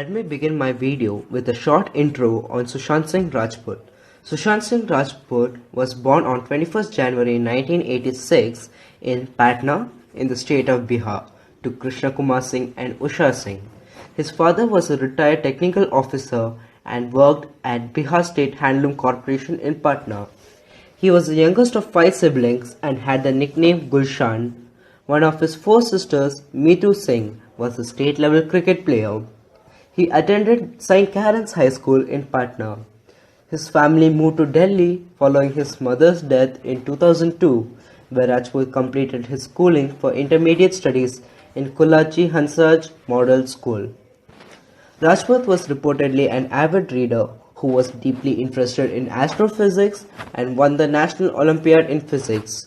Let me begin my video with a short intro on Sushant Singh Rajput. Sushant Singh Rajput was born on 21st January 1986 in Patna in the state of Bihar to Krishna Kumar Singh and Usha Singh. His father was a retired technical officer and worked at Bihar State Handloom Corporation in Patna. He was the youngest of 5 siblings and had the nickname Gulshan. One of his 4 sisters, Meetu Singh, was a state-level cricket player. He attended St. Karen's High School in Patna. His family moved to Delhi following his mother's death in 2002, where Rajput completed his schooling for intermediate studies in Kulachi Hansraj Model School. Rajput was reportedly an avid reader who was deeply interested in astrophysics and won the National Olympiad in Physics.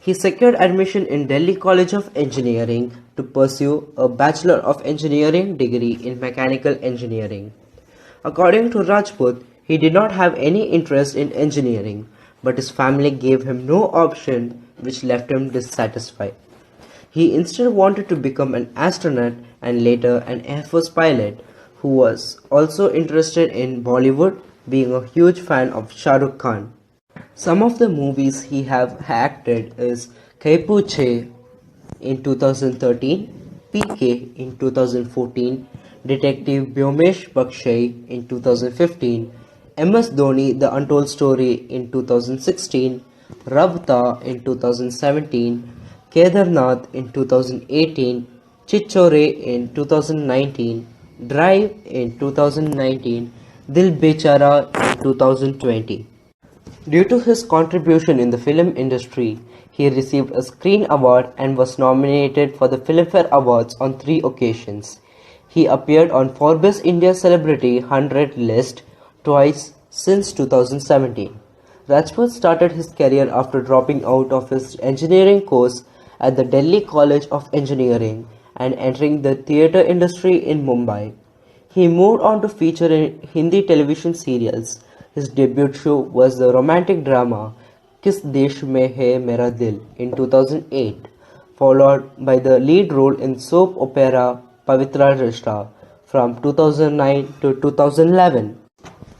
He secured admission in Delhi College of Engineering to pursue a Bachelor of Engineering degree in Mechanical Engineering. According to Rajput, he did not have any interest in engineering, but his family gave him no option, which left him dissatisfied. He instead wanted to become an astronaut and later an Air Force pilot, who was also interested in Bollywood, being a huge fan of Shah Rukh Khan. Some of the movies he have acted is Kaipu Che in 2013, PK in 2014, Detective Byomesh Bakshay in 2015, MS Dhoni The Untold Story in 2016, Rabta in 2017, Kedarnath in 2018, Chichore in 2019, Drive in 2019, Dil Bechara in 2020. Due to his contribution in the film industry, he received a Screen Award and was nominated for the Filmfare Awards on 3 occasions. He appeared on Forbes India Celebrity 100 list twice since 2017. Rajput started his career after dropping out of his engineering course at the Delhi College of Engineering and entering the theatre industry in Mumbai. He moved on to feature in Hindi television serials. His debut show was the romantic drama Kis Desh Mein Hai Mera Dil in 2008, followed by the lead role in soap opera Pavitra Rishta from 2009 to 2011.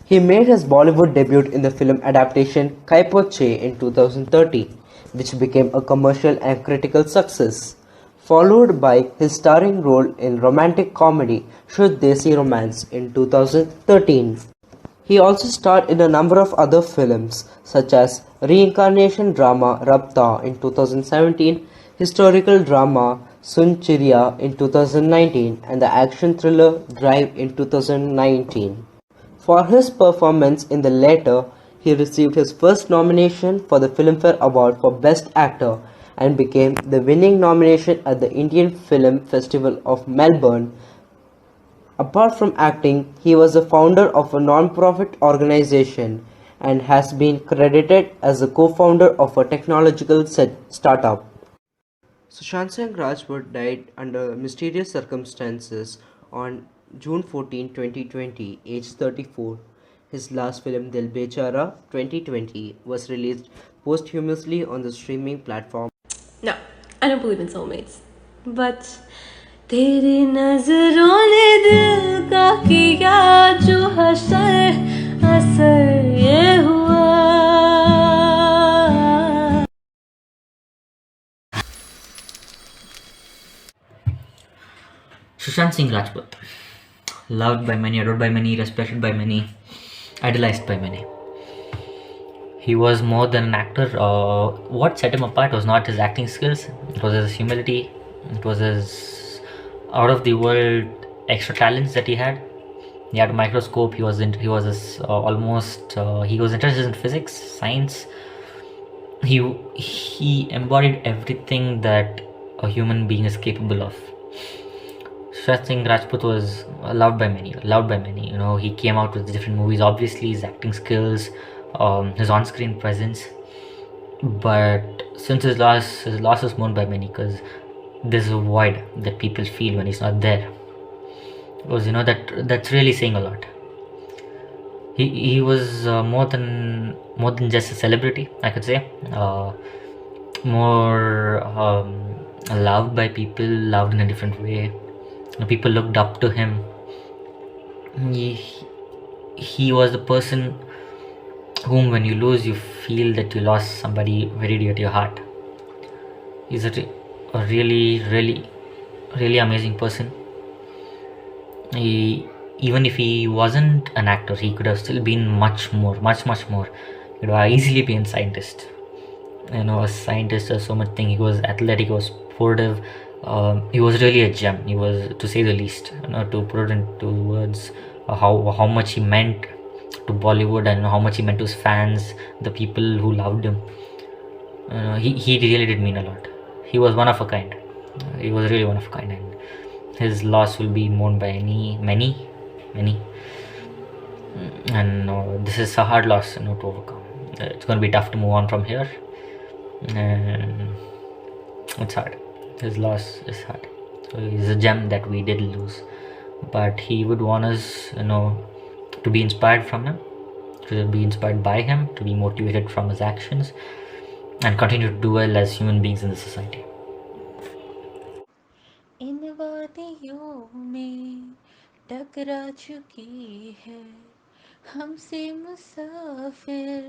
He made his Bollywood debut in the film adaptation Kaipo Che in 2013, which became a commercial and critical success, followed by his starring role in romantic comedy Shuddh Desi Romance in 2013. He also starred in a number of other films such as reincarnation drama Rabta in 2017, historical drama Sun Chiriya in 2019 and the action thriller Drive in 2019. For his performance in the latter, he received his first nomination for the Filmfare Award for Best Actor and became the winning nomination at the Indian Film Festival of Melbourne. Apart from acting, he was the founder of a non-profit organization and has been credited as the co-founder of a technological startup. Sushant Singh Rajput died under mysterious circumstances on June 14, 2020, aged 34. His last film, Dil Bechara 2020, was released posthumously on the streaming platform. No, I don't believe in soulmates. But तेरी नजरों ने दिल का किया जो हसर असर ये हुआ. Sushant Singh Rajput, loved by many, adored by many, respected by many, idolized by many. He was more than an actor. What set him apart was not his acting skills, it was his humility, it was his out of the world extra talents that he had. He had a microscope. He was interested in physics, science. He embodied everything that a human being is capable of. Sushant Singh Rajput was loved by many. You know, he came out with different movies. Obviously, his acting skills, his on-screen presence. But since his loss is mourned by many because there's a void that people feel when he's not there. Because that's really saying a lot. He was more than just a celebrity, I could say. More loved by people, loved in a different way. People looked up to him. he was the person whom, when you lose, you feel that you lost somebody very dear to your heart. He's a really amazing person. Even if he wasn't an actor, he could have still been much more. He could have easily been a scientist. A scientist does so much thing. He was athletic, he was sportive. He was really a gem. He was, to say the least. To put it into words, how much he meant to Bollywood and how much he meant to his fans, the people who loved him. He really did mean a lot. He was one of a kind. He was really one of a kind, and his loss will be mourned by many. And this is a hard loss, to overcome. It's going to be tough to move on from here, and it's hard. His loss is hard. So he's a gem that we did lose, but he would want us, to be inspired from him, to be inspired by him, to be motivated from his actions, and continue to do well as human beings in the society. इन वादियों में टकरा चुकी है हमसे मुसाफिर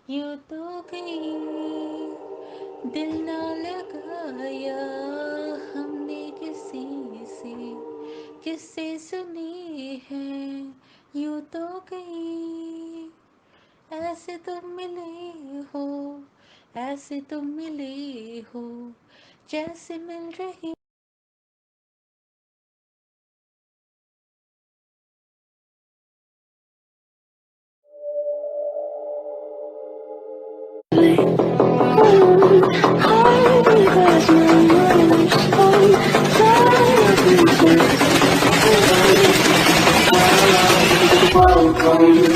यूं तो गई दिल ना लगाया हमने किसी से किससे सुनी है यूं तो गई ऐसे तुम मिले हो जैसे मिल रही Welcome.